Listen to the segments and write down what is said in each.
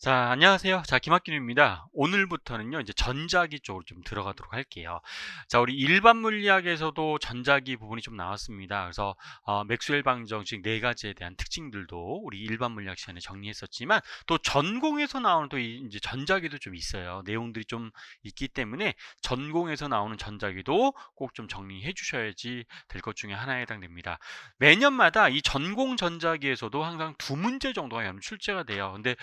자, 안녕하세요. 자, 김학균입니다. 오늘부터는요, 이제 전자기 쪽으로 좀 들어가도록 할게요. 자, 우리 일반 물리학에서도 전자기 부분이 좀 나왔습니다. 그래서 맥스웰 방정식 네 가지에 대한 특징들도 우리 일반 물리학 시간에 정리했었지만 또 전공에서 나오는 또 이제 전자기도 좀 있어요. 내용들이 좀 있기 때문에 전공에서 나오는 전자기도 꼭 좀 정리해 주셔야지 될 것 중에 하나에 해당됩니다. 매년마다 이 전공 전자기에서도 항상 두 문제 정도가 여러분 출제가 돼요. 근데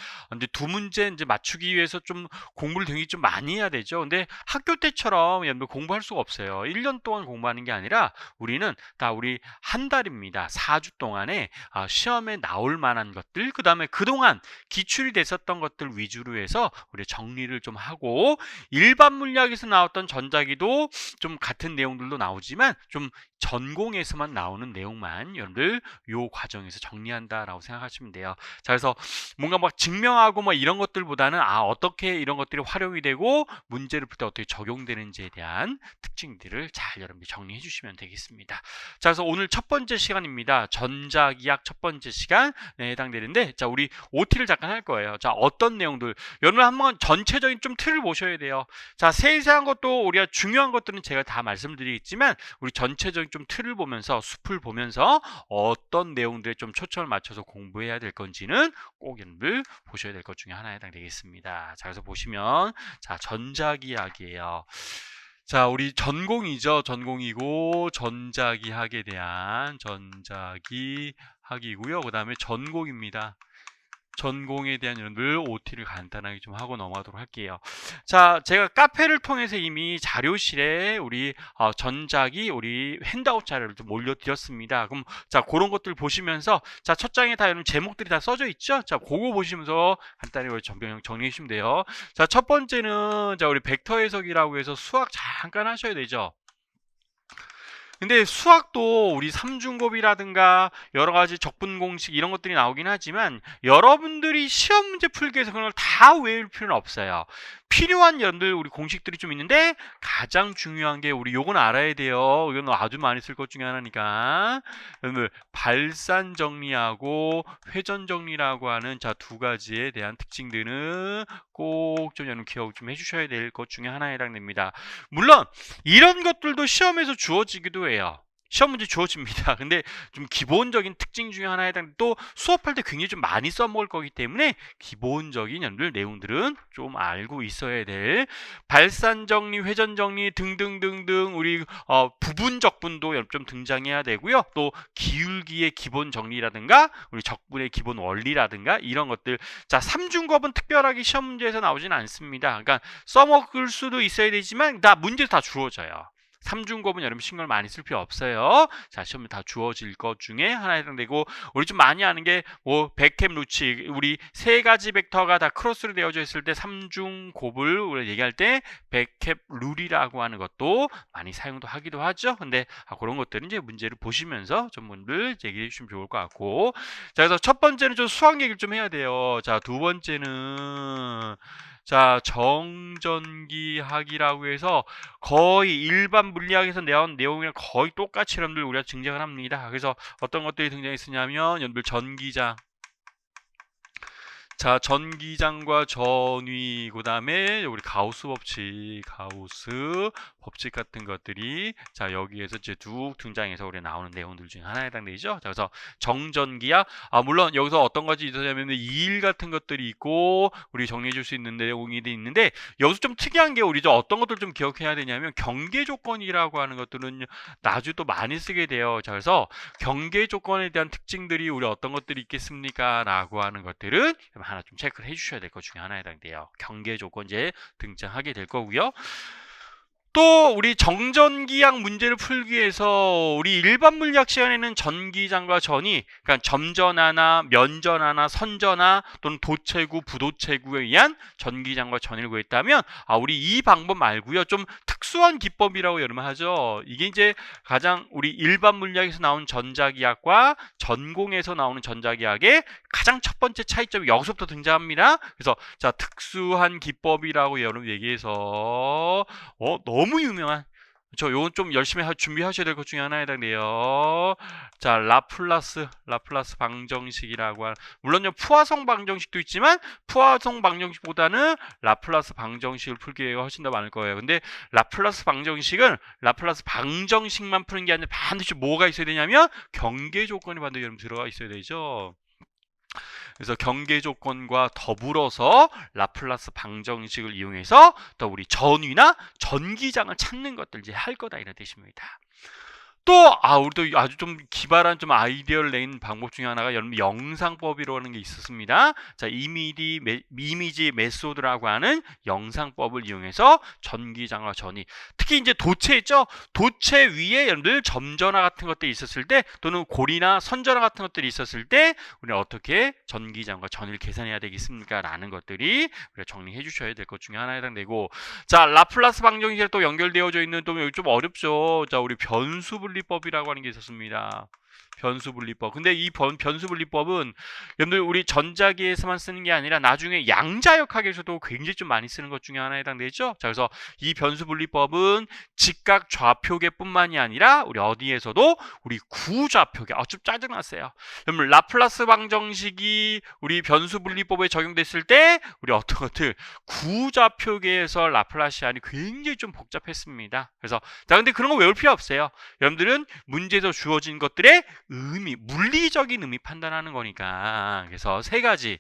두 문제 이제 맞추기 위해서 좀 공부를 굉장히 좀 많이 해야 되죠. 근데 학교 때처럼 여러분 공부할 수가 없어요. 1년 동안 공부하는 게 아니라 우리는 우리 한 달입니다. 4주 동안에 시험에 나올 만한 것들, 그 다음에 그동안 기출이 됐었던 것들 위주로 해서 우리 정리를 좀 하고, 일반 물리학에서 나왔던 전자기도 좀 같은 내용들도 나오지만 좀 전공에서만 나오는 내용만 여러분들 요 과정에서 정리한다라고 생각하시면 돼요. 자, 그래서 뭔가 막 증명하고 뭐 이런 것들보다는 어떻게 이런 것들이 활용이 되고 문제를 풀 때 어떻게 적용되는지에 대한 특징들을 잘 여러분들이 정리해 주시면 되겠습니다. 자, 그래서 오늘 첫 번째 시간입니다. 전자기학 첫 번째 시간에 해당되는데, 자, 우리 OT를 잠깐 할 거예요. 자, 어떤 내용들 여러분 한번 전체적인 좀 틀을 보셔야 돼요. 자, 세세한 것도 우리가 중요한 것들은 제가 다 말씀드리겠지만 우리 전체적인 좀 틀을 보면서 숲을 보면서 어떤 내용들에 좀 초점을 맞춰서 공부해야 될 건지는 꼭 여러분들 보셔야 될 것 중에 하나에 해당되겠습니다. 자, 그래서 보시면 자, 전자기학이에요. 자, 우리 전공이죠. 전공이고 전자기학에 대한 전자기학이고요. 그 다음에 전공입니다. 전공에 대한 여러분들 OT를 간단하게 좀 하고 넘어가도록 할게요. 자, 제가 카페를 통해서 이미 자료실에 우리 전작이 우리 핸드아웃 자료를 좀 올려드렸습니다. 그럼 자, 그런 것들 보시면서 자, 첫 장에 다 여러분 제목들이 다 써져 있죠? 자, 그거 보시면서 간단히 정리해 주시면 돼요. 자, 첫 번째는 자, 우리 벡터 해석이라고 해서 수학 잠깐 하셔야 되죠. 근데 수학도 우리 삼중곱이라든가 여러 가지 적분 공식 이런 것들이 나오긴 하지만 여러분들이 시험 문제 풀기 위해서 그런 걸 다 외울 필요는 없어요. 필요한 여러분들 우리 공식들이 좀 있는데 가장 중요한 게 우리 요건 알아야 돼요. 이건 아주 많이 쓸 것 중에 하나니까 여러분들 발산 정리하고 회전 정리라고 하는 자, 두 가지에 대한 특징들은 꼭 좀 여러분 기억 좀 해주셔야 될 것 중에 하나에 해당됩니다. 물론 이런 것들도 시험에서 주어지기도 해요. 시험 문제 주어집니다. 근데 좀 기본적인 특징 중에 하나에 해당 또 수업할 때 굉장히 좀 많이 써먹을 거기 때문에 기본적인 연들 내용들은 좀 알고 있어야 될 발산 정리, 회전 정리 등등등등 우리 부분 적분도 좀 등장해야 되고요. 또 기울기의 기본 정리라든가 우리 적분의 기본 원리라든가 이런 것들 자, 삼중곱은 특별하게 시험 문제에서 나오진 않습니다. 그러니까 써먹을 수도 있어야 되지만 다 문제 다 주어져요. 삼중곱은 여러분 신경을 많이 쓸 필요 없어요. 자, 시험에 다 주어질 것 중에 하나에 해당되고 우리 좀 많이 아는 게 뭐 백캡 루치 우리 세 가지 벡터가 다 크로스로 되어져 있을 때 삼중곱을 우리가 얘기할 때 백캡 룰이라고 하는 것도 많이 사용도 하기도 하죠. 근데 그런 것들은 이제 문제를 보시면서 전문들 얘기해 주시면 좋을 것 같고 자, 그래서 첫 번째는 좀 수학 얘기를 좀 해야 돼요. 자, 두 번째는 자, 정전기학이라고 해서 거의 일반 물리학에서 나온 내용이랑 거의 똑같이 여러분들 우리가 증정을 합니다. 그래서 어떤 것들이 등장했으냐면 여러분들 전기장 자, 전기장과 전위, 그 다음에 우리 가우스 법칙 같은 것들이 자, 여기에서 이제 쭉 등장해서 우리 나오는 내용들 중에 하나에 해당되죠. 자, 그래서 정전기야. 물론 여기서 어떤 것이 있었냐면 이일 같은 것들이 있고 우리 정리해 줄 수 있는 내용이 있는데 여기서 좀 특이한 게 우리 어떤 것들 좀 기억해야 되냐면 경계 조건이라고 하는 것들은 나중에 또 많이 쓰게 돼요. 자, 그래서 경계 조건에 대한 특징들이 우리 어떤 것들이 있겠습니까? 라고 하는 것들은 하나 좀 체크를 해주셔야 될 것 중에 하나에 해당돼요. 경계 조건제 등장하게 될 거고요. 또 우리 정전기학 문제를 풀기 위해서 우리 일반 물리학 시간에는 전기장과 전이 그러니까 점전하나 면전하나 선전하 또는 도체구 부도체구에 의한 전기장과 전을 구했다면 우리 이 방법 말고요 좀 특수한 기법이라고 여러분 하죠. 이게 이제 가장 우리 일반 물리학에서 나온 전자기학과 전공에서 나오는 전자기학의 가장 첫 번째 차이점이 여기서부터 등장합니다. 그래서 자, 특수한 기법이라고 여러분 얘기해서 너무 유명한 그렇죠. 요건 좀 열심히 준비하셔야 될 것 중에 하나에 해당돼요. 자, 라플라스 방정식이라고 하는, 물론요, 푸아송 방정식도 있지만, 푸아송 방정식보다는 라플라스 방정식을 풀 기회가 훨씬 더 많을 거예요. 근데 라플라스 방정식은 라플라스 방정식만 푸는 게 아니라 반드시 뭐가 있어야 되냐면, 경계 조건이 반드시 여러분 들어가 있어야 되죠. 그래서 경계 조건과 더불어서 라플라스 방정식을 이용해서 또 우리 전위나 전기장을 찾는 것들 이제 할 거다 이런 뜻입니다. 또 우리도 아주 좀 기발한 좀 아이디어를 낸 방법 중에 하나가 여러분 영상법이라는 게 있었습니다. 자, 이미지 메소드라고 하는 영상법을 이용해서 전기장과 전위, 특히 이제 도체 있죠. 도체 위에 여러분들 점전화 같은 것들이 있었을 때, 또는 고리나 선전화 같은 것들이 있었을 때 우리는 어떻게 전기장과 전위를 계산해야 되겠습니까? 라는 것들이 우리가 정리해 주셔야 될 것 중에 하나에 해당되고, 자, 라플라스 방정식에 또 연결되어져 있는 또 여기 좀 어렵죠. 자, 우리 변수분리법이라고 하는 게 있었습니다. 변수분리법. 근데 이 변수분리법은 여러분들 우리 전자기에서만 쓰는 게 아니라 나중에 양자역학에서도 굉장히 좀 많이 쓰는 것 중에 하나에 해당되죠. 자, 그래서 이 변수분리법은 직각 좌표계뿐만이 아니라 우리 어디에서도 우리 구좌표계. 좀 짜증났어요. 여러분 라플라스 방정식이 우리 변수분리법에 적용됐을 때 우리 어떤 것들 구좌표계에서 라플라시안이 굉장히 좀 복잡했습니다. 그래서 자, 근데 그런 거 외울 필요 없어요. 여러분들은 문제에서 주어진 것들의 의미, 물리적인 의미 판단하는 거니까. 그래서 세 가지.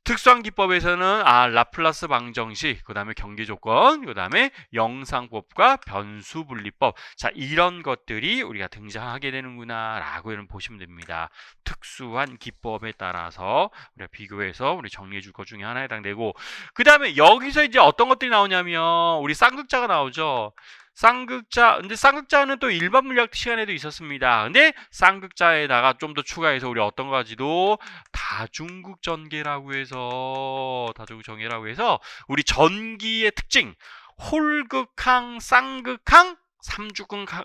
특수한 기법에서는 라플라스 방정식, 그 다음에 경계조건, 그 다음에 영상법과 변수분리법. 자, 이런 것들이 우리가 등장하게 되는구나 라고 보시면 됩니다. 특수한 기법에 따라서 우리가 비교해서 우리 정리해 줄 것 중에 하나에 해당되고, 그 다음에 여기서 이제 어떤 것들이 나오냐면 우리 쌍극자가 나오죠. 쌍극자, 근데 쌍극자는 또 일반 물리학 시간에도 있었습니다. 근데 쌍극자에다가 좀 더 추가해서 우리 어떤 가지도 다중극 전개라고 해서 우리 전기의 특징, 홀극항, 쌍극항,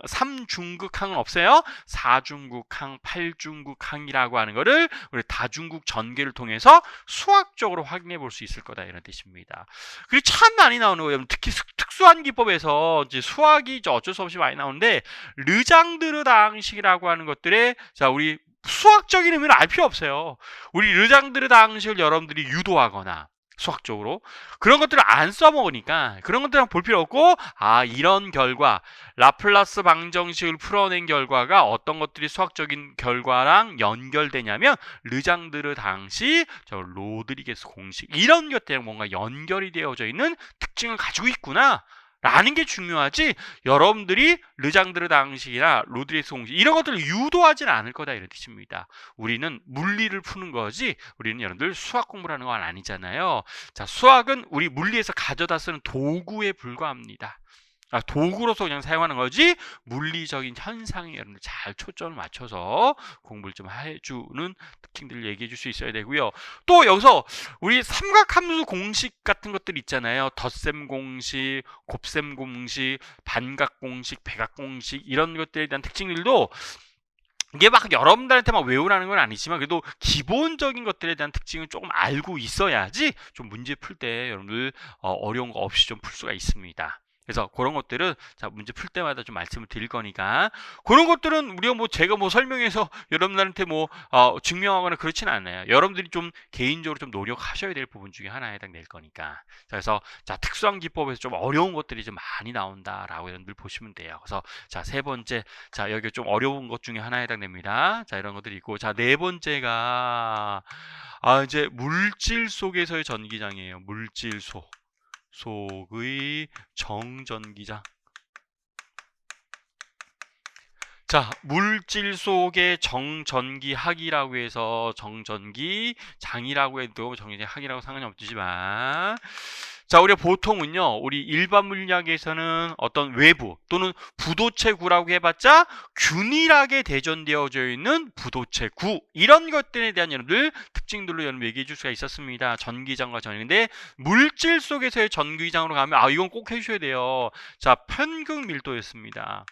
삼중극항은 없어요. 사중극항, 팔중극항이라고 하는 거를 우리 다중극 전개를 통해서 수학적으로 확인해 볼 수 있을 거다 이런 뜻입니다. 그리고 참 많이 나오는 거예요. 특히 특수한 기법에서 이제 수학이 어쩔 수 없이 많이 나오는데, 르장드르 다항식이라고 하는 것들에 자, 우리 수학적인 의미는 알 필요 없어요. 우리 르장드르 다항식을 여러분들이 유도하거나 수학적으로 그런 것들을 안 써먹으니까 그런 것들은 볼 필요 없고, 이런 결과, 라플라스 방정식을 풀어낸 결과가 어떤 것들이 수학적인 결과랑 연결되냐면 르장드르 다항식, 로드리게스 공식, 이런 것들이랑 뭔가 연결이 되어져 있는 특징을 가지고 있구나 라는 게 중요하지, 여러분들이 르장드르 다항식이나 로드리게스 공식 이런 것들을 유도하지는 않을 거다 이런 뜻입니다. 우리는 물리를 푸는 거지 우리는 여러분들 수학 공부를 하는 건 아니잖아요. 자, 수학은 우리 물리에서 가져다 쓰는 도구에 불과합니다. 도구로서 그냥 사용하는 거지 물리적인 현상에 여러분들 잘 초점을 맞춰서 공부를 좀 해주는 특징들을 얘기해 줄 수 있어야 되고요. 또 여기서 우리 삼각함수 공식 같은 것들 있잖아요. 덧셈 공식, 곱셈 공식, 반각 공식, 백악 공식, 이런 것들에 대한 특징들도 이게 막 여러분들한테 막 외우라는 건 아니지만 그래도 기본적인 것들에 대한 특징을 조금 알고 있어야지 좀 문제 풀 때 여러분들 어려운 거 없이 좀 풀 수가 있습니다. 그래서 그런 것들은 자, 문제 풀 때마다 좀 말씀을 드릴 거니까, 그런 것들은 우리가 제가 설명해서 여러분들한테 증명하거나 그렇지는 않아요. 여러분들이 좀 개인적으로 좀 노력하셔야 될 부분 중에 하나에 해당될 거니까. 그래서 자, 특수한 기법에서 좀 어려운 것들이 좀 많이 나온다라고 여러분들 보시면 돼요. 그래서 자, 세 번째, 자, 여기 좀 어려운 것 중에 하나에 해당됩니다. 자, 이런 것들이 있고, 자, 네 번째가 이제 물질 속에서의 전기장이에요. 물질 속의 정전기장. 자, 물질 속의 정전기학이라고 해서 정전기장이라고 해도 정전기학이라고 상관이 없지만, 자, 우리가 보통은요, 우리 일반 물리학에서는 어떤 외부 또는 부도체 구라고 해봤자 균일하게 대전되어져 있는 부도체 구, 이런 것들에 대한 여러분들 특징들로 여러분 얘기해 줄 수가 있었습니다. 전기장과 전기인데, 물질 속에서의 전기장으로 가면 이건 꼭 해주셔야 돼요. 자, 편극 밀도였습니다.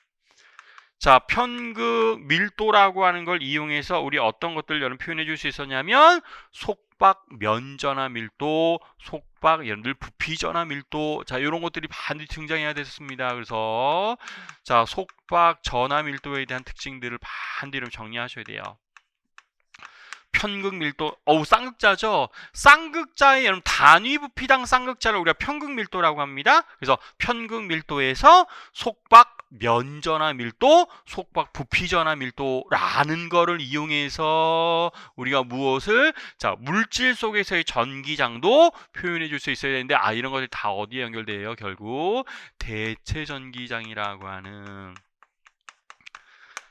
자, 편극 밀도라고 하는 걸 이용해서 우리 어떤 것들 여러분 표현해 줄 수 있었냐면, 속박 면전화 밀도, 속박 여러분들 부피 전화 밀도, 자 이런 것들이 반드시 등장해야 됐습니다. 그래서 자 속박 전화 밀도에 대한 특징들을 반드시 정리하셔야 돼요. 편극 밀도, 쌍극자죠. 쌍극자의 여러분 단위 부피당 쌍극자를 우리가 편극 밀도라고 합니다. 그래서 편극 밀도에서 속박 면전화 밀도, 속박 부피 전화 밀도라는 거를 이용해서 우리가 무엇을 자 물질 속에서의 전기장도 표현해 줄 수 있어야 되는데 이런 것들이 다 어디에 연결돼요? 결국 대체 전기장이라고 하는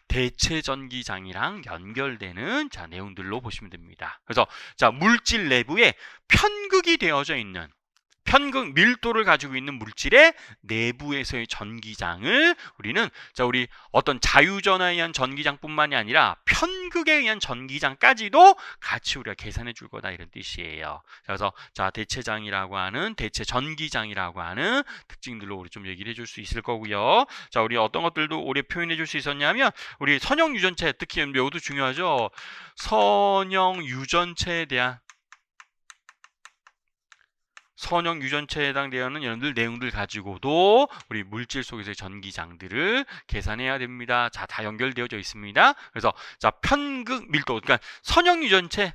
대체 전기장이랑 연결되는 자 내용들로 보시면 됩니다. 그래서 자 물질 내부에 편극이 되어져 있는 편극 밀도를 가지고 있는 물질의 내부에서의 전기장을 우리는 자 우리 어떤 자유전화에 의한 전기장뿐만이 아니라 편극에 의한 전기장까지도 같이 우리가 계산해 줄 거다 이런 뜻이에요. 그래서 자 대체장이라고 하는 대체 전기장이라고 하는 특징들로 우리 좀 얘기를 해줄 수 있을 거고요. 자 우리 어떤 것들도 우리 표현해 줄 수 있었냐면 우리 선형 유전체 특히 이것도 중요하죠. 선형 유전체에 대한 선형 유전체에 해당되는 여러분들 내용들 가지고도 우리 물질 속에서의 전기장들을 계산해야 됩니다. 자, 다 연결되어져 있습니다. 그래서 자, 편극 밀도, 그러니까 선형 유전체,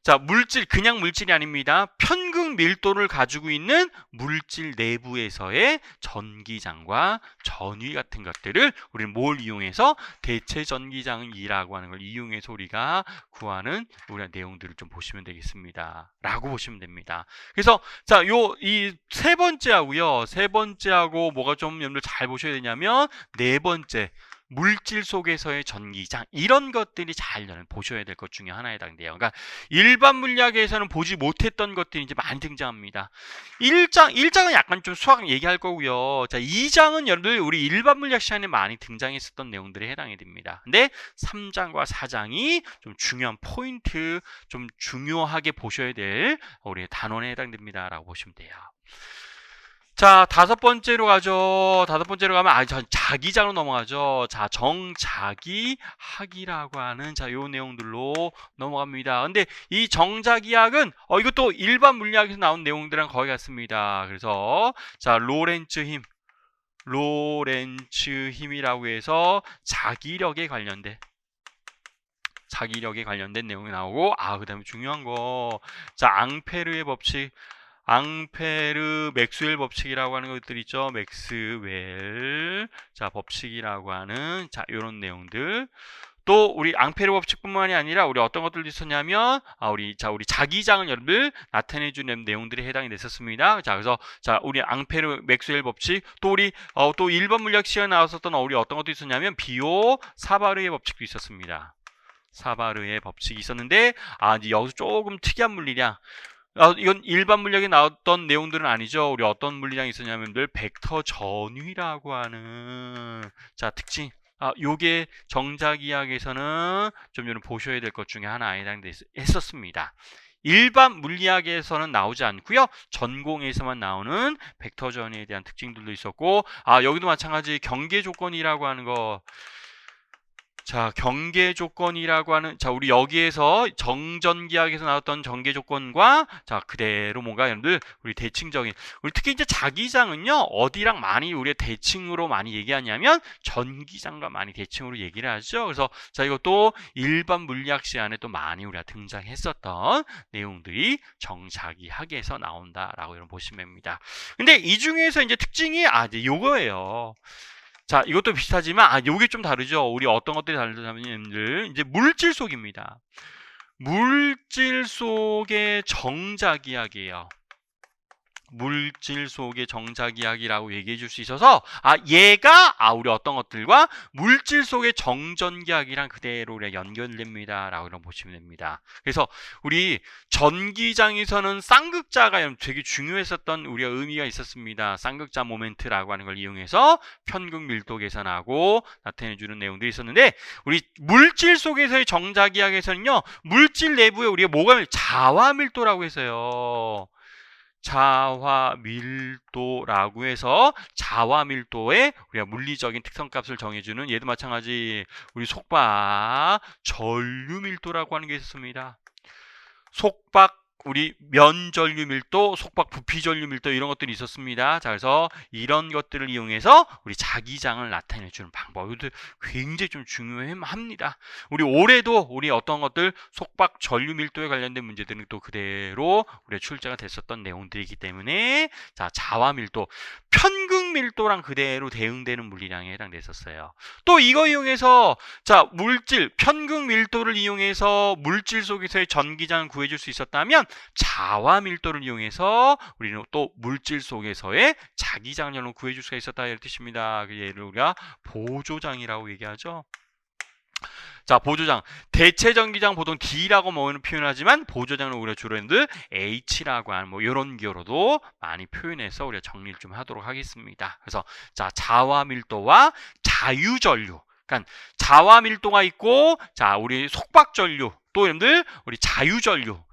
자, 물질 그냥 물질이 아닙니다. 편극 밀도를 가지고 있는 물질 내부에서의 전기장과 전위 같은 것들을 우리는 뭘 이용해서 대체 전기장이라고 하는 걸 이용해서 우리가 구하는 우리가 내용들을 좀 보시면 되겠습니다. 라고 보시면 됩니다. 그래서 자, 이 세 번째하고요. 세 번째하고 뭐가 좀 여러분들 잘 보셔야 되냐면 네 번째 물질 속에서의 전기장 이런 것들이 잘 보셔야 될 것 중에 하나에 해당돼요. 그러니까 일반 물리학에서는 보지 못했던 것들이 이제 많이 등장합니다. 1장은 약간 좀 수학 얘기할 거고요. 자, 2장은 여러분들 우리 일반 물리학 시간에 많이 등장했었던 내용들에 해당이 됩니다. 근데 3장과 4장이 좀 중요한 포인트, 좀 중요하게 보셔야 될 우리 단원에 해당됩니다라고 보시면 돼요. 자, 다섯 번째로 가죠. 다섯 번째로 가면 자기장으로 넘어가죠. 자, 정자기학이라고 하는 자, 요 내용들로 넘어갑니다. 근데 이 정자기학은 이것도 일반 물리학에서 나온 내용들이랑 거의 같습니다. 그래서 자, 로렌츠 힘이라고 해서 자기력에 관련된 내용이 나오고 그다음에 중요한 거 자, 앙페르의 법칙 맥스웰 법칙이라고 하는 것들 있죠. 맥스웰 자 법칙이라고 하는 자 이런 내용들. 또 우리 앙페르 법칙뿐만이 아니라 우리 어떤 것들도 있었냐면 우리 자기장을 여러분들 나타내 주는 내용들이 해당이 됐었습니다. 자 그래서 자 우리 앙페르 맥스웰 법칙 또 우리 또 일반 물리학 시간에 나왔었던 우리 어떤 것도 있었냐면 비오 사바르의 법칙도 있었습니다. 사바르의 법칙이 있었는데 이제 여기서 조금 특이한 물리량 이건 일반 물리학에 나왔던 내용들은 아니죠. 우리 어떤 물리량이 있었냐면 벡터 전위라고 하는 자 특징. 요게 정자기학에서는 좀 여러분 보셔야 될 것 중에 하나에 해당했었습니다. 일반 물리학에서는 나오지 않고요. 전공에서만 나오는 벡터 전위에 대한 특징들도 있었고 여기도 마찬가지 경계 조건이라고 하는 거. 자, 경계 조건이라고 하는 우리 여기에서 정전기학에서 나왔던 전개 조건과 자, 그대로 뭔가 여러분들 우리 대칭적인 우리 특히 이제 자기장은요. 어디랑 많이 우리가 대칭으로 많이 얘기하냐면 전기장과 많이 대칭으로 얘기를 하죠. 그래서 자, 이것도 일반 물리학 시간에 또 많이 우리가 등장했었던 내용들이 정자기학에서 나온다라고 여러분 보시면 됩니다. 근데 이 중에서 이제 특징이 이제 요거예요. 자, 이것도 비슷하지만 요게 좀 다르죠. 우리 어떤 것들이 다르냐면 이제 물질 속입니다. 물질 속의 정자기학이에요. 물질 속의 정자기학이라고 얘기해 줄 수 있어서 얘가 우리 어떤 것들과 물질 속의 정전기학이랑 그대로 우리가 연결됩니다 라고 보시면 됩니다. 그래서 우리 전기장에서는 쌍극자가 되게 중요했었던 우리가 의미가 있었습니다. 쌍극자 모멘트라고 하는 걸 이용해서 편극 밀도 계산하고 나타내 주는 내용들이 있었는데 우리 물질 속에서의 정자기학에서는요 물질 내부에 우리가 뭐가 자화 밀도라고 해서요. 자화 밀도라고 해서 자화 밀도의 우리가 물리적인 특성값을 정해주는 얘도 마찬가지 우리 속박 전류 밀도라고 하는 게 있습니다. 속박 우리 면전류 밀도, 속박 부피전류 밀도 이런 것들이 있었습니다. 자, 그래서 이런 것들을 이용해서 우리 자기장을 나타내 주는 방법. 이것도 굉장히 좀 중요합니다. 우리 올해도 우리 어떤 것들 속박 전류 밀도에 관련된 문제들은 또 그대로 우리가 출제가 됐었던 내용들이기 때문에 자, 자와 밀도, 편극 밀도랑 그대로 대응되는 물리량에 해당됐었어요. 또 이거 이용해서 자, 물질, 편극 밀도를 이용해서 물질 속에서의 전기장을 구해줄 수 있었다면 자와 밀도를 이용해서 우리는 또 물질 속에서의 자기장을 구해줄 수가 있었다 이런 뜻입니다. 얘를 우리가 보조장이라고 얘기하죠. 자, 보조장. 대체 전기장 보통 D라고 표현하지만 보조장은 우리가 주로 H라고 하는 뭐 이런 기호로도 많이 표현해서 우리가 정리를 좀 하도록 하겠습니다. 그래서 자, 자와 밀도와 자유전류. 그러니까 자와 밀도가 있고 자, 우리 속박전류 또 여러분들 우리 자유전류.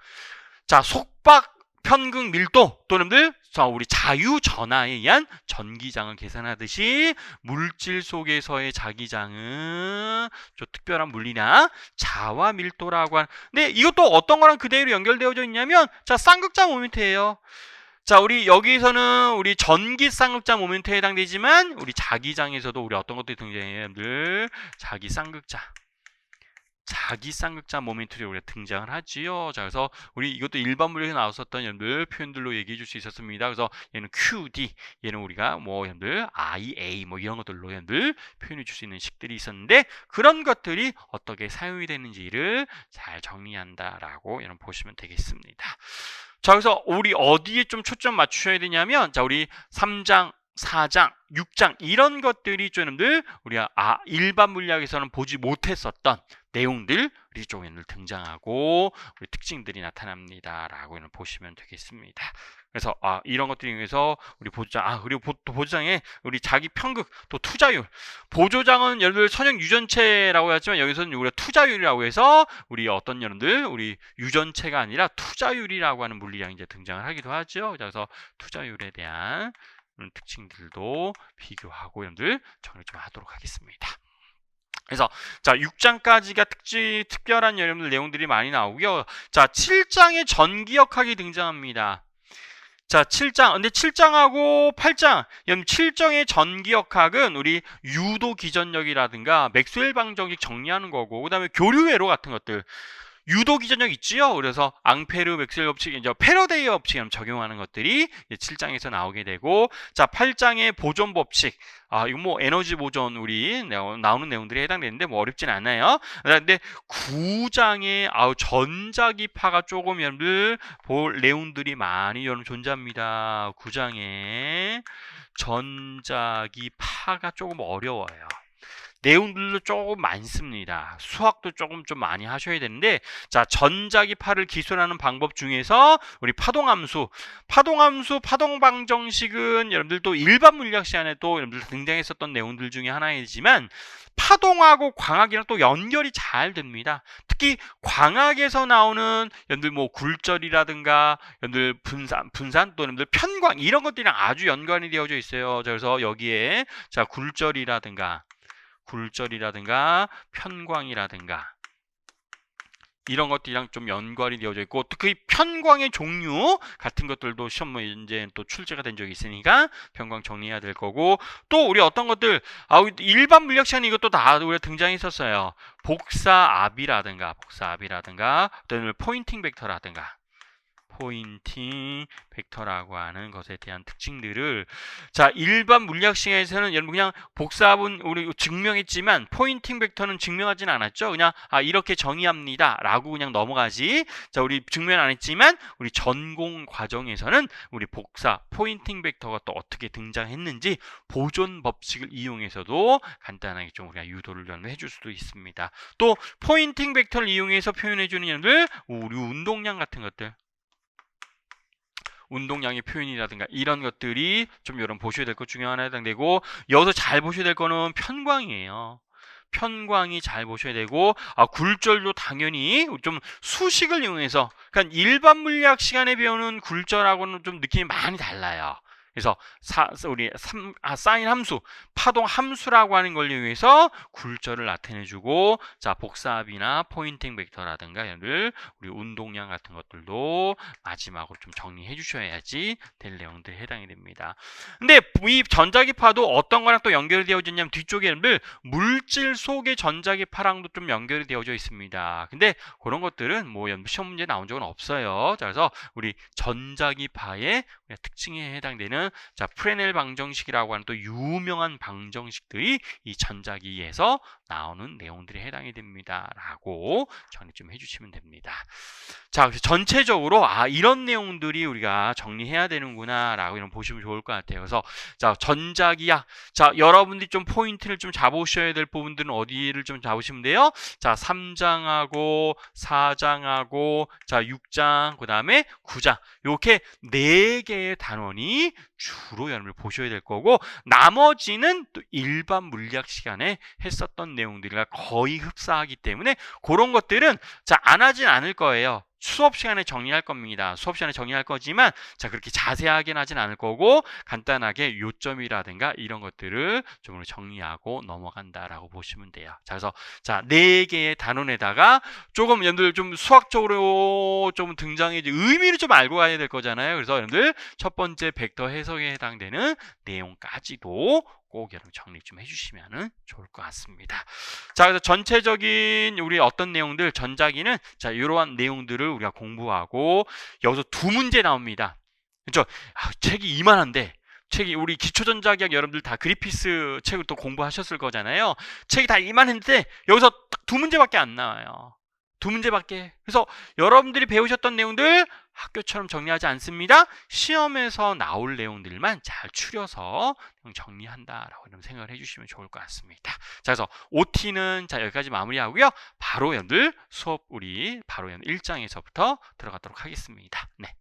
자, 속박 편극 밀도 또 여러분들 우리 자유전하에 의한 전기장을 계산하듯이 물질 속에서의 자기장은 좀 특별한 물리량 자와 밀도라고 하는. 근데 이것도 어떤 거랑 그대로 연결되어져 있냐면 자, 쌍극자 모멘트예요. 자, 우리 여기서는 우리 전기 쌍극자 모멘트에 해당되지만 우리 자기장에서도 우리 어떤 것들이 등장해요? 자기 쌍극자 모멘트로 우리가 등장을 하지요. 자, 그래서 우리 이것도 일반 물리학에 나왔었던 여러분들 표현들로 얘기해 줄 수 있었습니다. 그래서 얘는 QD, 얘는 우리가 뭐 여러분들 IA 뭐 이런 것들로 여러분들 표현해 줄 수 있는 식들이 있었는데 그런 것들이 어떻게 사용이 되는지를 잘 정리한다라고 여러분 보시면 되겠습니다. 자, 그래서 우리 어디에 좀 초점 맞추셔야 되냐면 자, 우리 3장 4장, 6장 이런 것들이 여러분들 우리가 일반 물리학에서는 보지 못했었던 내용들이 쪽에 등장하고 우리 특징들이 나타납니다라고 보시면 되겠습니다. 그래서 이런 것들을 이용해서 우리 보조장, 그리고 또 보조장에 우리 자기 편극, 또 투자율. 보조장은 여러분들 선형 유전체라고 하지만 여기서는 우리가 투자율이라고 해서 우리 어떤 여러분들 우리 유전체가 아니라 투자율이라고 하는 물리량이 이제 등장을 하기도 하죠. 그래서 투자율에 대한 특징들도 비교하고 여러분들 정리 좀 하도록 하겠습니다. 그래서 자, 6장까지가 특별한 여러분들 내용들이 많이 나오고요. 자, 7장에 전기역학이 등장합니다. 자, 7장. 근데 7장하고 8장, 7장의 전기역학은 우리 유도 기전력이라든가 맥스웰 방정식 정리하는 거고, 그 다음에 교류 회로 같은 것들. 유도 기전력 있지요. 그래서 앙페르 맥스웰 법칙, 이제 패러데이 법칙을 적용하는 것들이 7장에서 나오게 되고, 자, 8장의 보존 법칙. 이거 뭐 에너지 보존 우리 나오는 내용들이 해당되는데 뭐 어렵진 않아요. 근데 9장에 전자기파가 조금 여러분들 볼 내용들이 많이 여러분 존재합니다. 9장에 전자기파가 조금 어려워요. 내용들도 조금 많습니다. 수학도 조금 좀 많이 하셔야 되는데 자, 전자기파를 기술하는 방법 중에서 우리 파동함수, 파동방정식은 여러분들 또 일반 물리학 시간에 또 여러분들 등장했었던 내용들 중에 하나이지만 파동하고 광학이랑 또 연결이 잘 됩니다. 특히 광학에서 나오는 여러분들 뭐 굴절이라든가 여러분들 분산 또 여러분들 편광 이런 것들이랑 아주 연관이 되어져 있어요. 그래서 여기에 자, 굴절이라든가 편광이라든가 이런 것들이랑 좀 연관이 되어져 있고 특히 편광의 종류 같은 것들도 시험 문제 또 출제가 된 적이 있으니까 편광 정리해야 될 거고 또 우리 어떤 것들 일반 물리학 시간에 이것도 다 우리가 등장했었어요. 복사압이라든가 또는 포인팅 벡터라든가 포인팅 벡터라고 하는 것에 대한 특징들을 자, 일반 물리학 시간에서는 여러분 그냥 복사합은 우리 증명했지만 포인팅 벡터는 증명하진 않았죠. 그냥 이렇게 정의합니다 라고 그냥 넘어가지. 자, 우리 증명 안 했지만 우리 전공 과정에서는 우리 포인팅 벡터가 또 어떻게 등장했는지 보존 법칙을 이용해서도 간단하게 좀 우리가 유도를 해줄 수도 있습니다. 또 포인팅 벡터를 이용해서 표현해주는 여러분들 우리 운동량 같은 것들 운동량의 표현이라든가 이런 것들이 좀 여러분 보셔야 될 것 중에 하나에 해당되고 여기서 잘 보셔야 될 거는 편광이에요. 편광이 잘 보셔야 되고 굴절도 당연히 좀 수식을 이용해서 그러니까 일반 물리학 시간에 배우는 굴절하고는 좀 느낌이 많이 달라요. 그래서 사인 함수, 파동 함수라고 하는 걸 이용해서 굴절을 나타내주고, 자, 복사합이나 포인팅 벡터라든가 여러분들 우리 운동량 같은 것들도 마지막으로 좀 정리해 주셔야지 될 내용들이 해당이 됩니다. 근데 이 전자기파도 어떤 거랑 또 연결이 되어져 있냐면 뒤쪽에 여러분들 물질 속의 전자기파랑도 좀 연결이 되어져 있습니다. 근데 그런 것들은 뭐 시험 문제 나온 적은 없어요. 자, 그래서 우리 전자기파의 특징에 해당되는 자, 프레넬 방정식이라고 하는 또 유명한 방정식들이 이 전자기에서 나오는 내용들이 해당이 됩니다. 라고 정리 좀 해주시면 됩니다. 자, 그래서 전체적으로 이런 내용들이 우리가 정리해야 되는구나 라고 이런 보시면 좋을 것 같아요. 그래서 자, 전자기야. 자, 여러분들이 좀 포인트를 좀 잡으셔야 될 부분들은 어디를 좀 잡으시면 돼요? 자, 3장하고 4장하고 자, 6장 그다음에 9장. 이렇게 4개의 단원이 주로 여러분들 보셔야 될 거고, 나머지는 또 일반 물리학 시간에 했었던 내용들과 거의 흡사하기 때문에 그런 것들은 자, 안 하진 않을 거예요. 수업 시간에 정리할 겁니다. 수업 시간에 정리할 거지만 자, 그렇게 자세하게는 하진 않을 거고 간단하게 요점이라든가 이런 것들을 좀 정리하고 넘어간다라고 보시면 돼요. 자, 그래서 자, 4개의 단원에다가 조금 여러분들 좀 수학적으로 좀 등장해 의미를 좀 알고 가야 될 거잖아요. 그래서 여러분들 첫 번째 벡터 해석에 해당되는 내용까지도 꼭 여러분 정리 좀 해주시면 좋을 것 같습니다. 자, 그래서 전체적인 우리 어떤 내용들, 전자기는 자, 이러한 내용들을 우리가 공부하고 여기서 2문제 나옵니다. 그렇죠? 책이 이만한데 책이 우리 기초전자기학 여러분들 다 그리피스 책을 또 공부하셨을 거잖아요. 책이 다 이만했는데 여기서 딱 2문제밖에 안 나와요. 2문제밖에. 그래서 여러분들이 배우셨던 내용들 학교처럼 정리하지 않습니다. 시험에서 나올 내용들만 잘 추려서 정리한다라고 생각을 해주시면 좋을 것 같습니다. 자, 그래서 OT는 자, 여기까지 마무리하고요. 바로 여러분들 수업 우리 바로 1장에서부터 들어가도록 하겠습니다. 네.